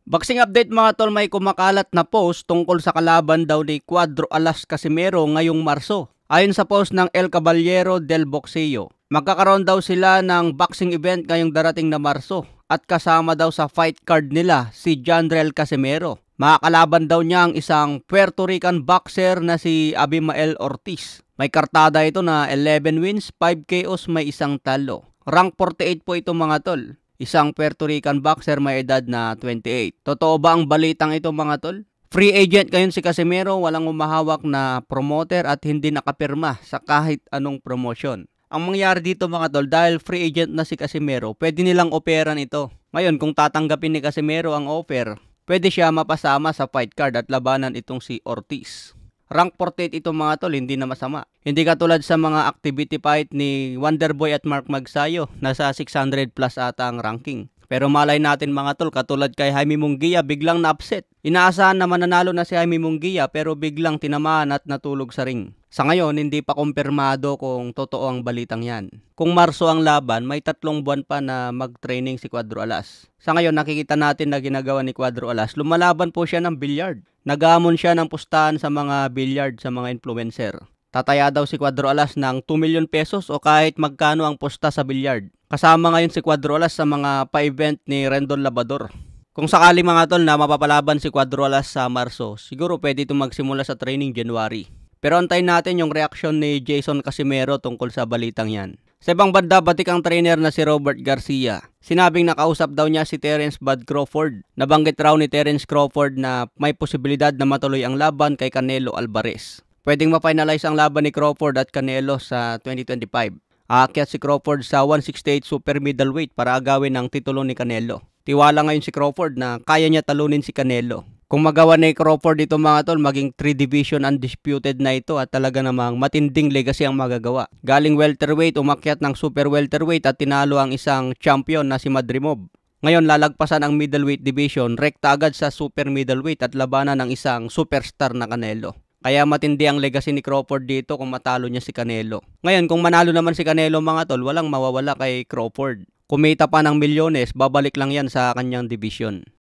Boxing update mga tol, may kumakalat na post tungkol sa kalaban daw ni Cuadro Alas Casimero ngayong Marso. Ayon sa post ng El Caballero del Boxeo, magkakaroon daw sila ng boxing event ngayong darating na Marso at kasama daw sa fight card nila si Jandrel Casimero. Makakalaban daw niya ang isang Puerto Rican boxer na si Abimael Ortiz. May kartada ito na 11 wins, 5 KOs, may isang talo. Rank 48 po ito mga tol. Isang Puerto Rican boxer may edad na 28. Totoo ba ang balitang ito mga tol? Free agent ngayon si Casimero, walang umahawak na promoter at hindi nakapirma sa kahit anong promotion. Ang mangyari dito mga tol, dahil free agent na si Casimero, pwede nilang operan ito. Ngayon kung tatanggapin ni Casimero ang offer, pwede siya mapasama sa fight card at labanan itong si Ortiz. Rank 48 ito mga tol, hindi na masama. Hindi katulad sa mga activity fight ni Wonderboy at Mark Magsayo, nasa 600 plus ata ang ranking. Pero malay natin mga tol, katulad kay Jaime Munguia, biglang na-upset. Inaasahan na mananalo na si Jaime Munguia pero biglang tinamaan at natulog sa ring. Sa ngayon, hindi pa kumpirmado kung totoo ang balitang yan. Kung Marso ang laban, may 3 buwan pa na mag-training si Cuadro Alas. Sa ngayon, nakikita natin na ginagawa ni Cuadro Alas, lumalaban po siya ng billiard. Nag-aamon siya ng pustahan sa mga billiard, sa mga influencer. Tataya daw si Cuadro Alas ng 2 million pesos o kahit magkano ang pusta sa billiard. Kasama ngayon si Cuadro Alas sa mga pa-event ni Rendon Labador. Kung sakali mga tol na mapapalaban si Cuadro Alas sa Marso, siguro pwede itong magsimula sa training January. Pero antayin natin yung reaksyon ni Jason Casimero tungkol sa balitang yan. Sa ibang banda, batik ang trainer na si Robert Garcia. Sinabing nakausap daw niya si Terence Bud Crawford. Nabanggit raw ni Terence Crawford na may posibilidad na matuloy ang laban kay Canelo Alvarez. Pwedeng ma-finalize ang laban ni Crawford at Canelo sa 2025. Aakyat si Crawford sa 168 super middleweight para agawin ang titulo ni Canelo. Tiwala ngayon si Crawford na kaya niya talunin si Canelo. Kung magawa ni Crawford ito mga tol, maging 3 division undisputed na ito at talaga namang matinding legacy ang magagawa. Galing welterweight, umakyat ng super welterweight at tinalo ang isang champion na si Madrimov. Ngayon lalagpasan ang middleweight division, rekta agad sa super middleweight at labanan ng isang superstar na Canelo. Kaya matindi ang legacy ni Crawford dito kung matalo niya si Canelo. Ngayon kung manalo naman si Canelo mga tol, walang mawawala kay Crawford. Kumita pa ng milyones, babalik lang yan sa kanyang division.